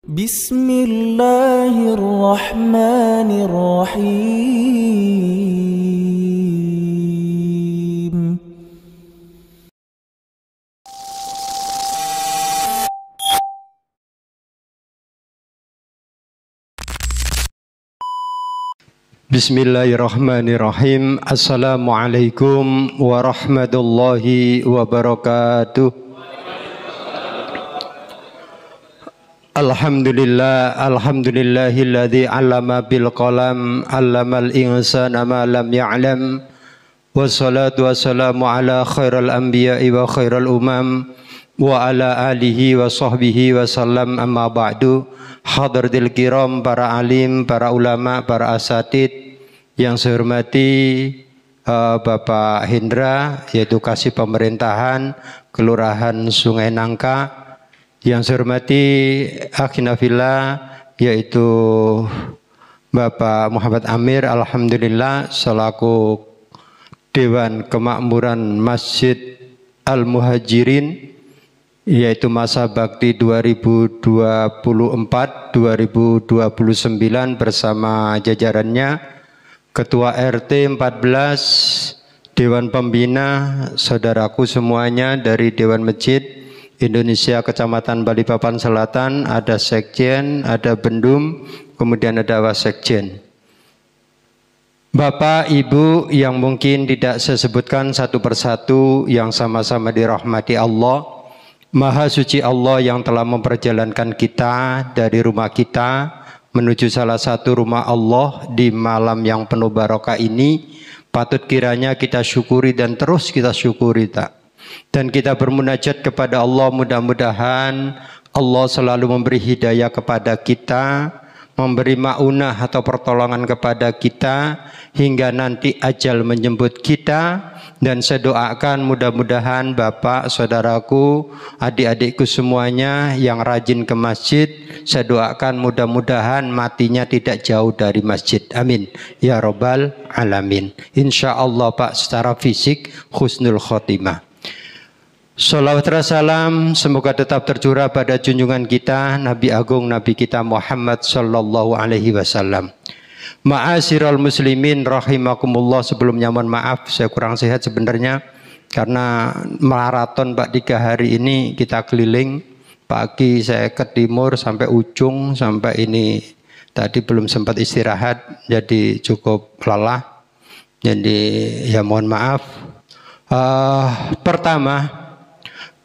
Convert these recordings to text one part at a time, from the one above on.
Bismillahirrahmanirrahim. Bismillahirrahmanirrahim. Assalamualaikum warahmatullahi wabarakatuh. Alhamdulillahilladzi 'allama bil qalam 'allamal insana ma lam ya'lam. Wassalatu wassalamu ala khairal anbiya'i wa khairal umam wa ala alihi wa sahbihi wa sallam, amma ba'du. Hadratil kiram, para alim, para ulama, para asatid yang saya hormati, Bapak Hendra, yaitu Kasih Pemerintahan Kelurahan Sungai Nangka. Yang saya hormati akhina fillah, yaitu Bapak Muhammad Amir, alhamdulillah, selaku Dewan Kemakmuran Masjid Al-Muhajirin, yaitu masa bakti 2024-2029 bersama jajarannya, Ketua RT 14, Dewan Pembina, saudaraku semuanya dari Dewan Masjid Indonesia Kecamatan Balikpapan Selatan, ada Sekjen, ada Bendum, kemudian ada Wasekjen. Bapak, Ibu yang mungkin tidak saya sebutkan satu persatu, yang sama-sama dirahmati Allah, Maha Suci Allah yang telah memperjalankan kita dari rumah kita menuju salah satu rumah Allah di malam yang penuh barokah ini, patut kiranya kita syukuri dan terus kita syukuri tak. Dan kita bermunajat kepada Allah, mudah-mudahan Allah selalu memberi hidayah kepada kita, memberi maunah atau pertolongan kepada kita hingga nanti ajal menjemput kita. Dan saya doakan mudah-mudahan Bapak, saudaraku, adik-adikku semuanya yang rajin ke masjid, saya doakan mudah-mudahan matinya tidak jauh dari masjid. Amin ya robbal alamin. Insya Allah Pak, secara fisik husnul khotimah. Salawat dan salam semoga tetap tercurah pada junjungan kita Nabi Agung, Nabi kita Muhammad sallallahu alaihi wasallam. Ma'asyiral muslimin rahimakumullah, sebelumnya mohon maaf saya kurang sehat sebenarnya karena maraton Pak 3 hari ini kita keliling. Pagi saya ke timur sampai ujung, sampai ini tadi belum sempat istirahat jadi cukup lelah. Jadi ya mohon maaf. Pertama,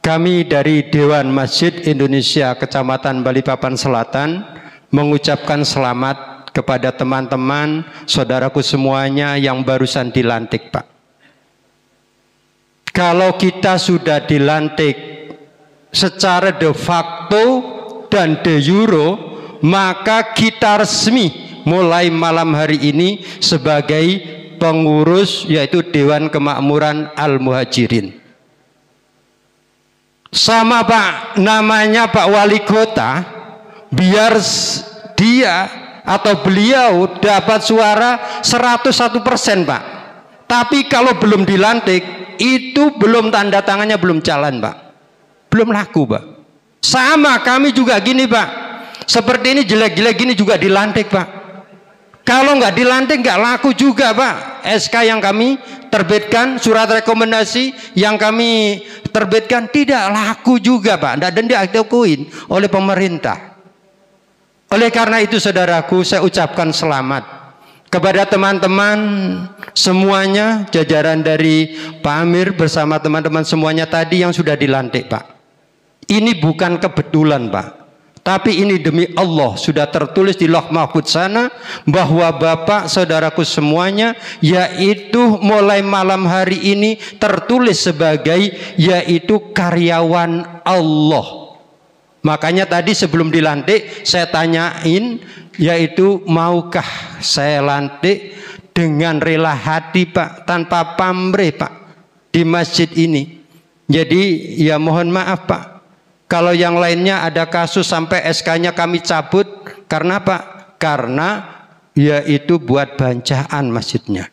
kami dari Dewan Masjid Indonesia Kecamatan Balikpapan Selatan mengucapkan selamat kepada teman-teman, saudaraku semuanya yang barusan dilantik, Pak. Kalau kita sudah dilantik secara de facto dan de jure, maka kita resmi mulai malam hari ini sebagai pengurus, yaitu Dewan Kemakmuran Al-Muhajirin. Sama Pak, namanya Pak Wali Kota, biar dia atau beliau dapat suara 101% Pak. Tapi kalau belum dilantik, itu belum tanda tangannya belum jalan Pak. Belum laku Pak. Sama kami juga gini Pak. Seperti ini jelek-jelek gini juga dilantik Pak. Kalau nggak dilantik nggak laku juga Pak. SK yang kami terbitkan, surat rekomendasi yang kami terbitkan tidak laku juga Pak, dan diakuin oleh pemerintah. Oleh karena itu saudaraku, saya ucapkan selamat kepada teman-teman semuanya, jajaran dari Pak Amir bersama teman-teman semuanya tadi yang sudah dilantik Pak. Ini bukan kebetulan Pak, tapi ini demi Allah sudah tertulis di Lauh Mahfuz sana bahwa Bapak saudaraku semuanya yaitu mulai malam hari ini tertulis sebagai yaitu karyawan Allah. Makanya tadi sebelum dilantik saya tanyain, yaitu maukah saya lantik dengan rela hati Pak, tanpa pamrih Pak, di masjid ini. Jadi ya mohon maaf Pak, kalau yang lainnya ada kasus sampai SK-nya kami cabut. Karena apa? Karena yaitu buat bancaan masjidnya.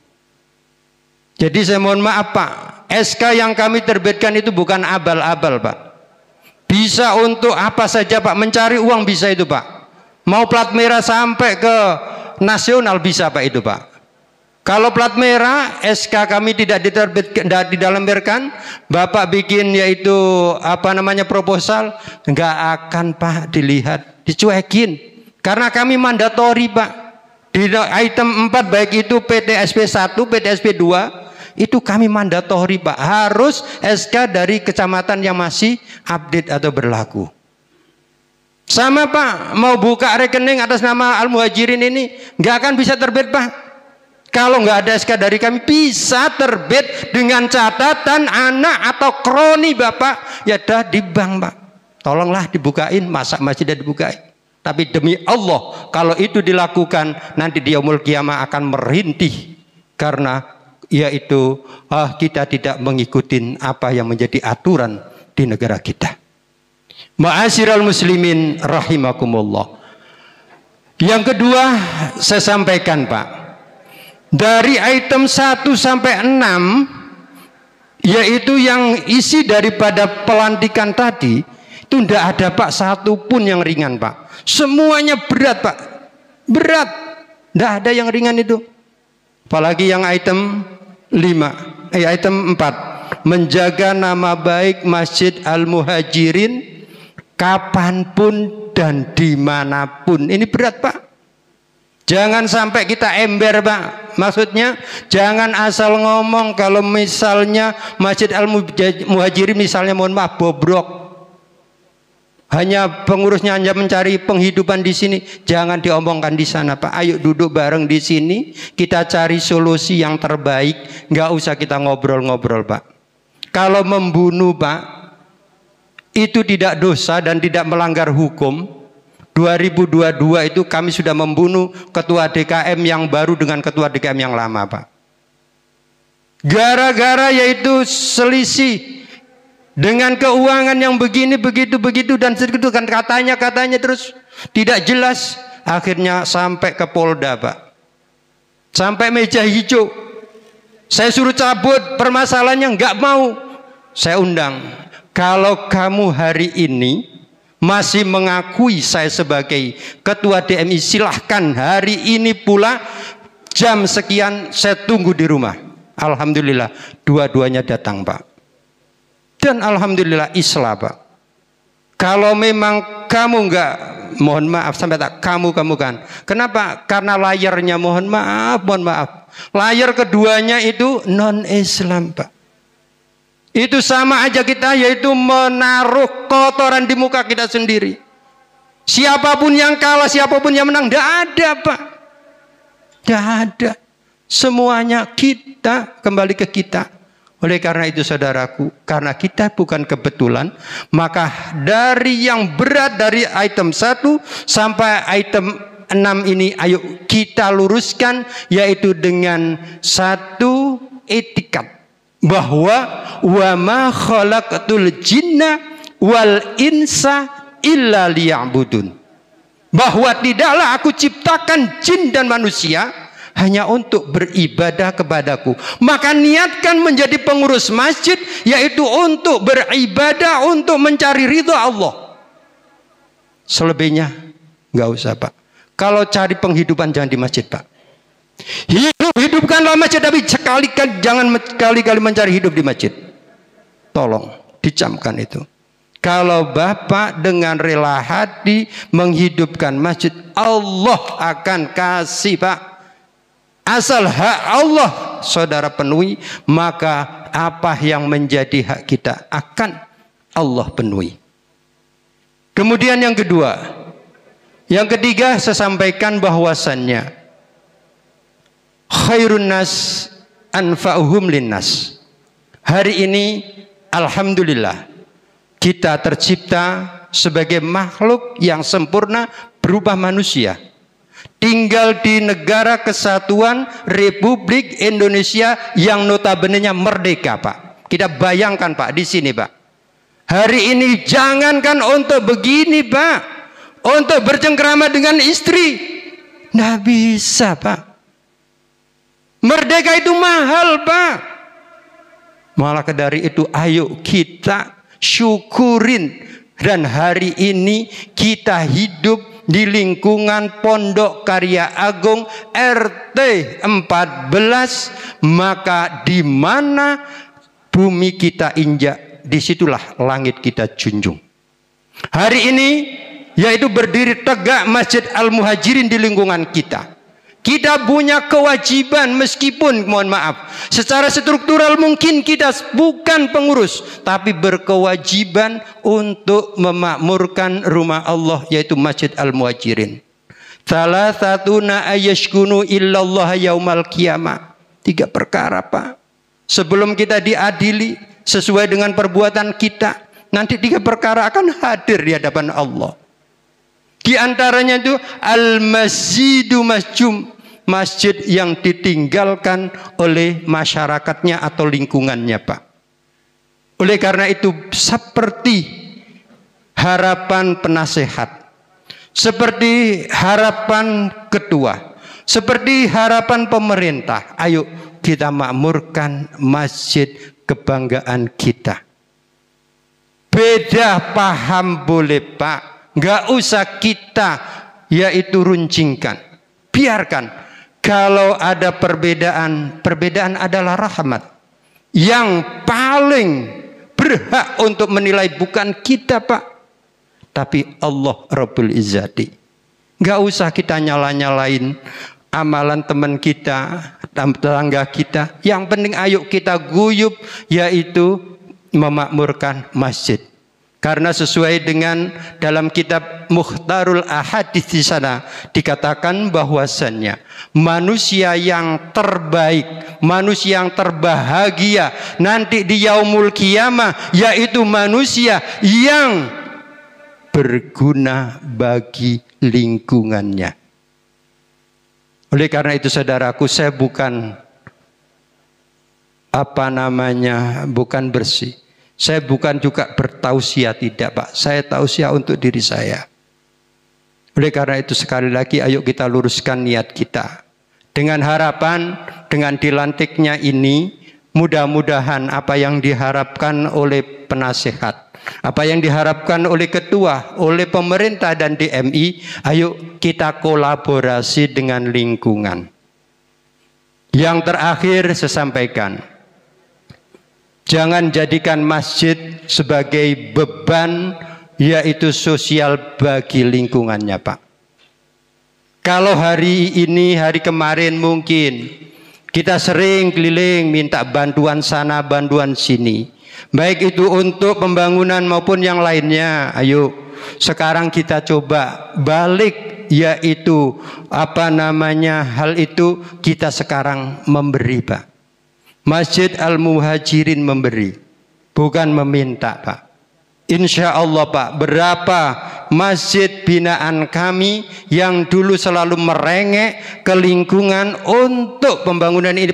Jadi saya mohon maaf Pak, SK yang kami terbitkan itu bukan abal-abal Pak. Bisa untuk apa saja Pak, mencari uang bisa itu Pak. Mau plat merah sampai ke nasional bisa Pak itu Pak. Kalau plat merah SK kami tidak didalamirkan, Bapak bikin yaitu apa namanya proposal, nggak akan Pak dilihat, dicuekin. Karena kami mandatori Pak. Di item 4 baik itu PTSP 1, PTSP 2 itu kami mandatori Pak. Harus SK dari kecamatan yang masih update atau berlaku. Sama Pak, mau buka rekening atas nama Al-Muhajirin ini nggak akan bisa terbit Pak. Kalau nggak ada SK dari kami bisa terbit dengan catatan anak atau kroni Bapak ya dah di bank Pak. Tolonglah dibukain, masa masih tidak dibukain. Tapi demi Allah kalau itu dilakukan nanti di yaumul kiamah akan merintih karena yaitu kita tidak mengikuti apa yang menjadi aturan di negara kita. Ma'asyiral muslimin rahimakumullah. Yang kedua saya sampaikan Pak. Dari item 1 sampai 6 yaitu yang isi daripada pelantikan tadi itu tidak ada Pak satu pun yang ringan Pak. Semuanya berat Pak. Berat. Tidak ada yang ringan itu. Apalagi yang item 5, item 4. Menjaga nama baik Masjid Al-Muhajirin kapanpun dan dimanapun. Ini berat Pak. Jangan sampai kita ember Pak. Maksudnya jangan asal ngomong kalau misalnya Masjid Al-Muhajirin misalnya mohon maaf bobrok. Hanya pengurusnya hanya mencari penghidupan di sini. Jangan diomongkan di sana Pak. Ayo duduk bareng di sini. Kita cari solusi yang terbaik. Nggak usah kita ngobrol-ngobrol Pak. Kalau membunuh Pak itu tidak dosa dan tidak melanggar hukum. 2022 itu kami sudah membunuh ketua DKM yang baru dengan ketua DKM yang lama Pak. Gara-gara yaitu selisih dengan keuangan yang begini begitu dan segitu kan katanya terus tidak jelas. Akhirnya sampai ke Polda Pak. Sampai meja hijau. Saya suruh cabut permasalahannya nggak mau. Saya undang. Kalau kamu hari ini masih mengakui saya sebagai ketua DMI, silahkan hari ini pula jam sekian saya tunggu di rumah. Alhamdulillah dua-duanya datang Pak. Dan alhamdulillah islah Pak. Kalau memang kamu enggak, mohon maaf sampai tak kamu kan. Kenapa? Karena layarnya mohon maaf. Layar keduanya itu non Islam Pak. Itu sama aja kita yaitu menaruh kotoran di muka kita sendiri. Siapapun yang kalah, siapapun yang menang, tidak ada Pak. Tidak ada. Semuanya kita kembali ke kita. Oleh karena itu saudaraku, karena kita bukan kebetulan, maka dari yang berat dari item 1 sampai item 6 ini ayo kita luruskan yaitu dengan satu etikat. Bahwa wa ma khalaqatul jinna wal insa illa liya'budun. Bahwa tidaklah aku ciptakan jin dan manusia hanya untuk beribadah kepadaku. Maka niatkan menjadi pengurus masjid yaitu untuk beribadah, untuk mencari ridha Allah. Selebihnya nggak usah Pak. Kalau cari penghidupan jangan di masjid Pak. Hidupkanlah masjid, tapi jangan sekali-kali mencari hidup di masjid. Tolong dicamkan itu. Kalau Bapak dengan rela hati menghidupkan masjid, Allah akan kasih Pak. Asal hak Allah saudara penuhi, maka apa yang menjadi hak kita akan Allah penuhi. Kemudian yang kedua, yang ketiga saya sampaikan bahwasannya khairun nas anfa'uhum linnas. Hari ini alhamdulillah kita tercipta sebagai makhluk yang sempurna berubah manusia. Tinggal di negara kesatuan Republik Indonesia yang notabene-nya merdeka Pak. Kita bayangkan Pak di sini Pak. Hari ini jangankan untuk begini Pak, untuk bercengkrama dengan istri, nggak bisa Pak. Merdeka itu mahal Pak. Malah dari itu ayo kita syukurin dan hari ini kita hidup di lingkungan Pondok Karya Agung RT 14, maka di mana bumi kita injak, disitulah langit kita junjung. Hari ini yaitu berdiri tegak Masjid Al-Muhajirin di lingkungan kita. Kita punya kewajiban, meskipun mohon maaf secara struktural mungkin kita bukan pengurus, tapi berkewajiban untuk memakmurkan rumah Allah yaitu Masjid Al-Muhajirin. Salah satuna ayashkunu illallah yaumal qiyamah. 3 perkara Pak. Sebelum kita diadili sesuai dengan perbuatan kita, nanti 3 perkara akan hadir di hadapan Allah. Di antaranya itu al-masjidu masjum, masjid yang ditinggalkan oleh masyarakatnya atau lingkungannya Pak. Oleh karena itu seperti harapan penasehat, seperti harapan ketua, seperti harapan pemerintah, ayo kita makmurkan masjid kebanggaan kita. Beda paham boleh Pak, nggak usah kita yaitu runcingkan, biarkan. Kalau ada perbedaan, perbedaan adalah rahmat. Yang paling berhak untuk menilai bukan kita Pak, tapi Allah Rabbul Izzati. Nggak usah kita nyala-nyalain amalan teman kita, tetangga kita. Yang penting ayo kita guyup, yaitu memakmurkan masjid. Karena sesuai dengan dalam kitab Mukhtarul Ahadits di sana dikatakan bahwasannya manusia yang terbaik, manusia yang terbahagia nanti di yaumul qiyamah yaitu manusia yang berguna bagi lingkungannya. Oleh karena itu saudaraku, saya bukan bukan bersih. Saya bukan juga bertausiah, tidak Pak. Saya tausiah untuk diri saya. Oleh karena itu sekali lagi ayo kita luruskan niat kita. Dengan harapan, dengan dilantiknya ini, mudah-mudahan apa yang diharapkan oleh penasehat, apa yang diharapkan oleh ketua, oleh pemerintah dan DMI, ayo kita kolaborasi dengan lingkungan. Yang terakhir saya sampaikan, jangan jadikan masjid sebagai beban yaitu sosial bagi lingkungannya Pak. Kalau hari ini, hari kemarin mungkin kita sering keliling minta bantuan sana, bantuan sini. Baik itu untuk pembangunan maupun yang lainnya. Ayo sekarang kita coba balik, yaitu hal itu kita sekarang memberi Pak. Masjid Al-Muhajirin memberi, bukan meminta Pak. Insya Allah Pak, berapa masjid binaan kami yang dulu selalu merengek ke lingkungan untuk pembangunan ini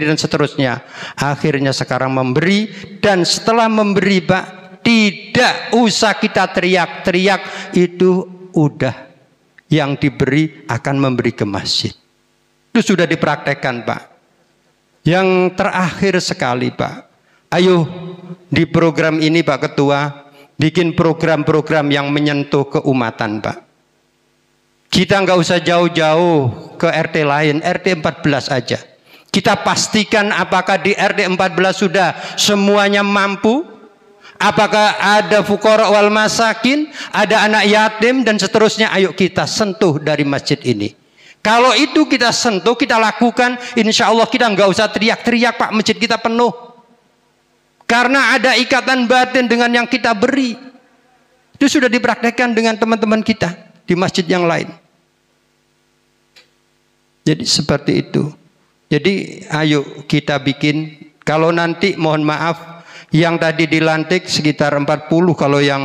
dan seterusnya. Akhirnya sekarang memberi, dan setelah memberi Pak, tidak usah kita teriak-teriak, itu udah yang diberi akan memberi ke masjid. Itu sudah dipraktekkan Pak. Yang terakhir sekali Pak, ayo di program ini Pak Ketua, bikin program-program yang menyentuh keumatan Pak. Kita nggak usah jauh-jauh ke RT lain, RT 14 aja. Kita pastikan apakah di RT 14 sudah semuanya mampu, apakah ada fuqara wal masakin, ada anak yatim dan seterusnya. Ayo kita sentuh dari masjid ini. Kalau itu kita sentuh, kita lakukan, insya Allah kita nggak usah teriak-teriak Pak, masjid kita penuh. Karena ada ikatan batin dengan yang kita beri. Itu sudah dipraktekkan dengan teman-teman kita di masjid yang lain. Jadi seperti itu. Jadi ayo kita bikin, kalau nanti mohon maaf, yang tadi dilantik sekitar 40, kalau yang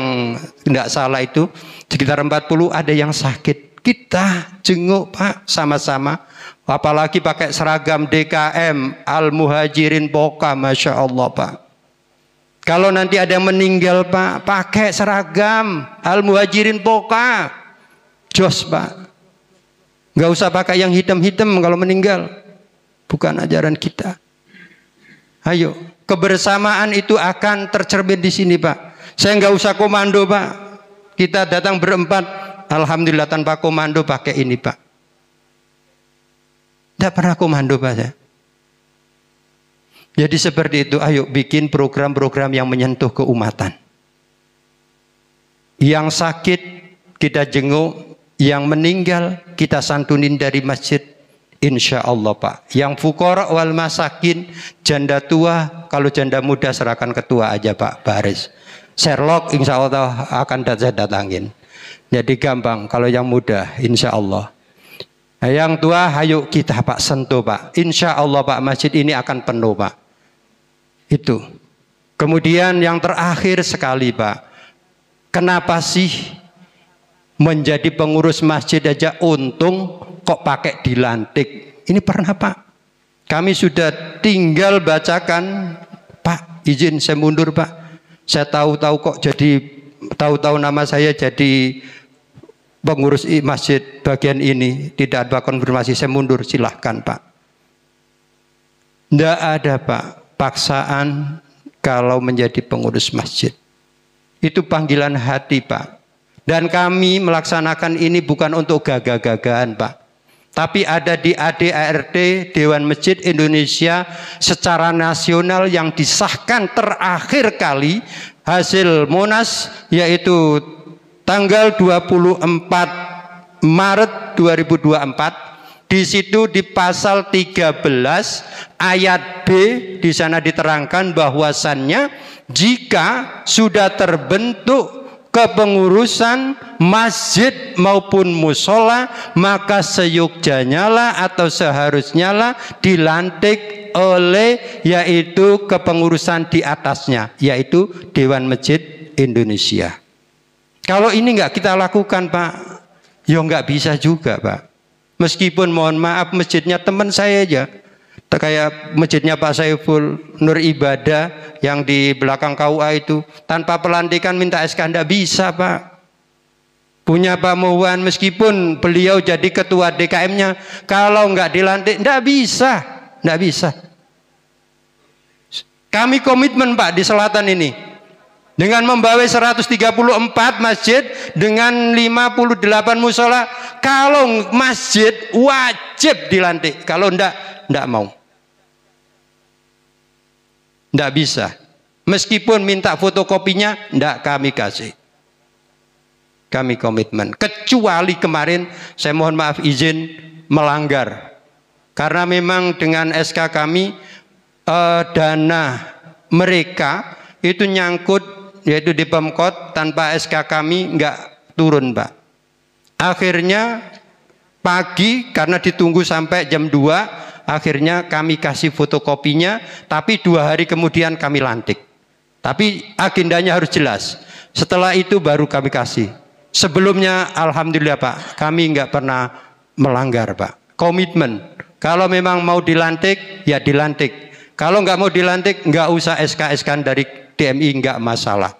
tidak salah itu, sekitar 40 ada yang sakit. Kita jenguk Pak sama-sama, apalagi pakai seragam DKM Al-Muhajirin Poka, Masya Allah Pak. Kalau nanti ada yang meninggal Pak, pakai seragam Al-Muhajirin Poka, jos Pak. Nggak usah pakai yang hitam-hitam kalau meninggal, bukan ajaran kita. Ayo, kebersamaan itu akan tercermin di sini Pak. Saya nggak usah komando Pak, kita datang berempat, alhamdulillah tanpa komando pakai ini Pak. Tidak pernah komando Pak saya. Jadi seperti itu, ayo bikin program-program yang menyentuh keumatan. Yang sakit kita jenguk, yang meninggal kita santunin dari masjid, insya Allah Pak. Yang fukara wal masakin, janda tua, kalau janda muda serahkan ketua aja Pak Baris. Sherlock insya Allah akan saya datangin. Jadi gampang, kalau yang muda insya Allah. Yang tua, ayo kita Pak sentuh Pak. Insya Allah Pak, masjid ini akan penuh Pak. Itu. Kemudian yang terakhir sekali Pak, kenapa sih menjadi pengurus masjid aja untung kok pakai dilantik? Ini pernah Pak. Kami sudah tinggal bacakan, Pak izin saya mundur Pak. Saya tahu-tahu kok jadi, tahu-tahu nama saya jadi pengurus masjid bagian ini. Tidak ada konfirmasi, saya mundur, silahkan Pak. Tidak ada Pak paksaan kalau menjadi pengurus masjid. Itu panggilan hati Pak. Dan kami melaksanakan ini bukan untuk gagah-gagahan Pak. Tapi ada di ADART Dewan Masjid Indonesia secara nasional yang disahkan terakhir kali hasil Monas, yaitu tanggal 24 Maret 2024. Di situ di pasal 13 ayat B di sana diterangkan bahwasannya jika sudah terbentuk kepengurusan masjid maupun musola, maka seyukjanya lah atau seharusnya lah dilantik oleh yaitu kepengurusan di atasnya, yaitu Dewan Masjid Indonesia. Kalau ini nggak kita lakukan Pak, ya nggak bisa juga Pak. Meskipun mohon maaf masjidnya teman saya aja, kayak masjidnya Pak Saiful Nur Ibadah yang di belakang KUA itu, tanpa pelantikan minta SK nggak bisa Pak. Punya Pak Muwan, meskipun beliau jadi ketua DKM-nya, kalau nggak dilantik nggak bisa, nggak bisa. Kami komitmen Pak di selatan ini dengan membawa 134 masjid dengan 58 musola. Kalau masjid wajib dilantik, kalau enggak mau. Enggak bisa. Meskipun minta fotokopinya, enggak kami kasih. Kami komitmen. Kecuali kemarin, saya mohon maaf izin melanggar. Karena memang dengan SK kami, dana mereka itu nyangkut, yaitu di Pemkot, tanpa SK kami enggak turun Pak. Akhirnya pagi karena ditunggu sampai jam 2, akhirnya kami kasih fotokopinya, tapi 2 hari kemudian kami lantik. Tapi agendanya harus jelas. Setelah itu baru kami kasih. Sebelumnya alhamdulillah Pak, kami nggak pernah melanggar Pak. Komitmen. Kalau memang mau dilantik, ya dilantik. Kalau nggak mau dilantik, nggak usah SK-SK dari DMI, nggak masalah.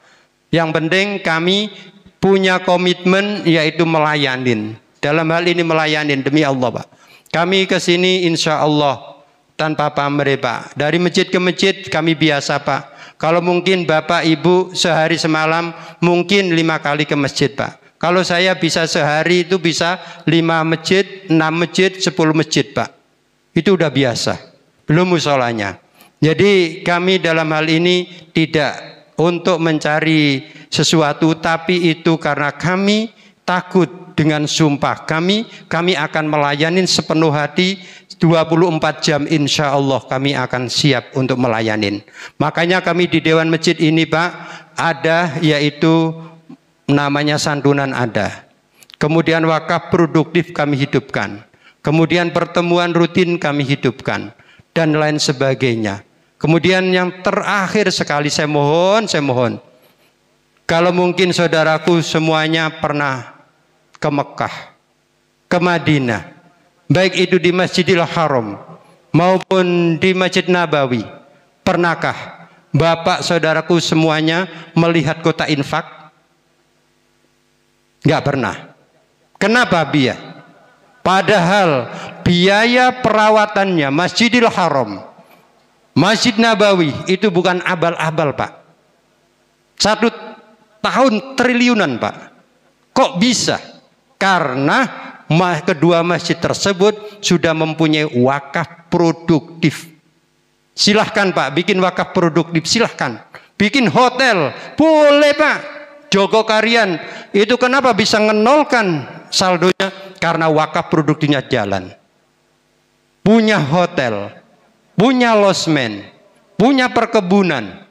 Yang penting kami punya komitmen, yaitu melayanin. Dalam hal ini melayanin demi Allah Pak. Kami ke sini insya Allah tanpa pamrih Pak. Dari masjid ke masjid kami biasa Pak. Kalau mungkin Bapak Ibu sehari semalam mungkin 5 kali ke masjid Pak. Kalau saya bisa sehari itu bisa 5 masjid, 6 masjid, 10 masjid Pak. Itu udah biasa. Belum musolanya. Jadi kami dalam hal ini tidak untuk mencari sesuatu, tapi itu karena kami takut dengan sumpah kami akan melayani sepenuh hati 24 jam insya Allah kami akan siap untuk melayanin. Makanya kami di Dewan Masjid ini Pak ada yaitu namanya santunan ada. Kemudian wakaf produktif kami hidupkan. Kemudian pertemuan rutin kami hidupkan dan lain sebagainya. Kemudian yang terakhir sekali saya mohon, kalau mungkin saudaraku semuanya pernah ke Mekah, ke Madinah, baik itu di Masjidil Haram maupun di Masjid Nabawi, pernahkah Bapak saudaraku semuanya melihat kota infak? Enggak pernah. Kenapa biaya? Padahal biaya perawatannya Masjidil Haram, Masjid Nabawi itu bukan abal-abal Pak. 1 tahun triliunan Pak. Kok bisa? Karena kedua masjid tersebut sudah mempunyai wakaf produktif. Silahkan Pak, bikin wakaf produktif, silahkan. Bikin hotel, boleh Pak. Jogokarian, itu kenapa bisa ngenolkan saldonya? Karena wakaf produktifnya jalan. Punya hotel, punya losmen, punya perkebunan.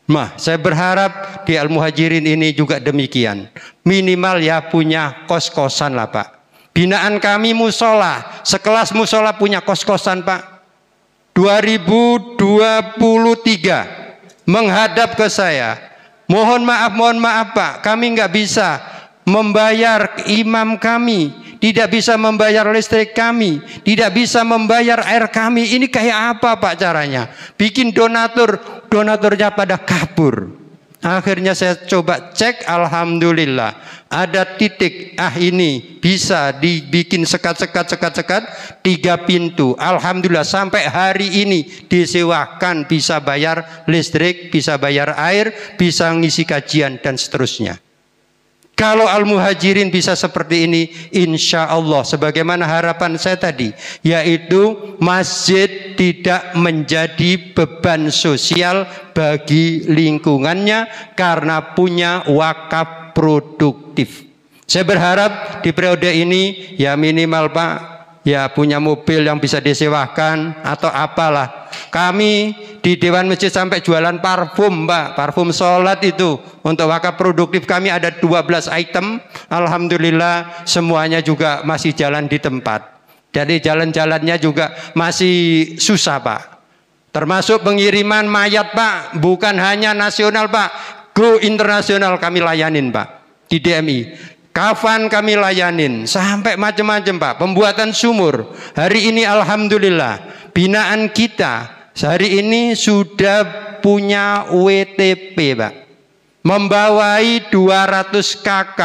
Nah, saya berharap di Al-Muhajirin ini juga demikian. Minimal ya punya kos-kosan lah Pak. Binaan kami musola, sekelas musola punya kos-kosan Pak. 2023 menghadap ke saya. Mohon maaf Pak, kami nggak bisa membayar imam kami, tidak bisa membayar listrik kami, tidak bisa membayar air kami. Ini kayak apa Pak caranya? Bikin donaturnya pada kabur. Akhirnya saya coba cek, alhamdulillah ada titik. Ini bisa dibikin sekat 3 pintu. Alhamdulillah sampai hari ini disewakan, bisa bayar listrik, bisa bayar air, bisa ngisi kajian dan seterusnya. Kalau Al-Muhajirin bisa seperti ini, insya Allah sebagaimana harapan saya tadi, yaitu masjid tidak menjadi beban sosial bagi lingkungannya karena punya wakaf produktif. Saya berharap di periode ini ya minimal Pak, ya punya mobil yang bisa disewakan atau apalah. Kami di Dewan Masjid sampai jualan parfum Pak, parfum sholat itu. Untuk wakaf produktif kami ada 12 item. Alhamdulillah semuanya juga masih jalan di tempat. Jadi jalan-jalannya juga masih susah Pak. Termasuk pengiriman mayat Pak, bukan hanya nasional Pak, go internasional kami layanin Pak di DMI. Kafan kami layanin sampai macam-macam Pak. Pembuatan sumur. Hari ini alhamdulillah binaan kita hari ini sudah punya WTP Pak. Membawai 200 KK.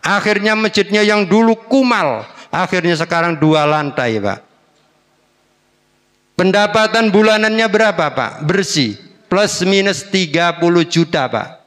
Akhirnya masjidnya yang dulu kumal, akhirnya sekarang 2 lantai Pak. Pendapatan bulanannya berapa Pak? Bersih. Plus minus 30 juta Pak.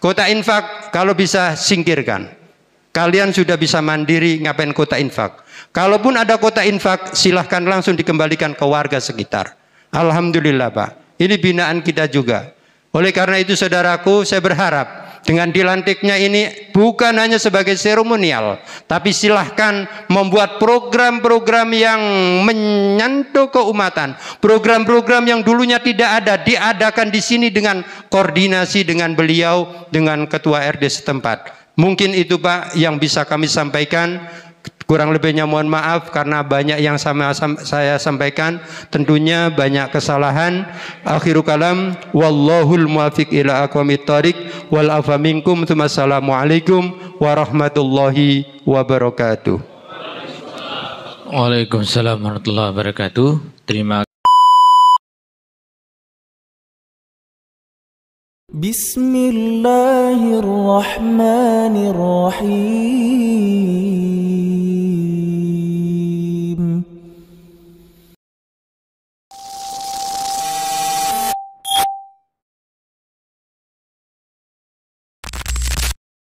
Kota infak kalau bisa singkirkan. Kalian sudah bisa mandiri, ngapain kota infak? Kalaupun ada kota infak, silahkan langsung dikembalikan ke warga sekitar. Alhamdulillah Pak. Ini binaan kita juga. Oleh karena itu saudaraku, saya berharap dengan dilantiknya ini bukan hanya sebagai seremonial, tapi silahkan membuat program-program yang menyentuh keumatan. Program-program yang dulunya tidak ada, diadakan di sini dengan koordinasi dengan beliau, dengan ketua RD setempat. Mungkin itu Pak yang bisa kami sampaikan. Kurang lebihnya mohon maaf karena banyak yang saya sampaikan, tentunya banyak kesalahan. Akhiru kalam, wallahul muwaffiq ila aqwamit thoriq wal afa minkum. Assalamualaikum warahmatullahi wabarakatuh. Waalaikumsalam warahmatullahi wabarakatuh. Terima kasih. Bismillahirrahmanirrahim.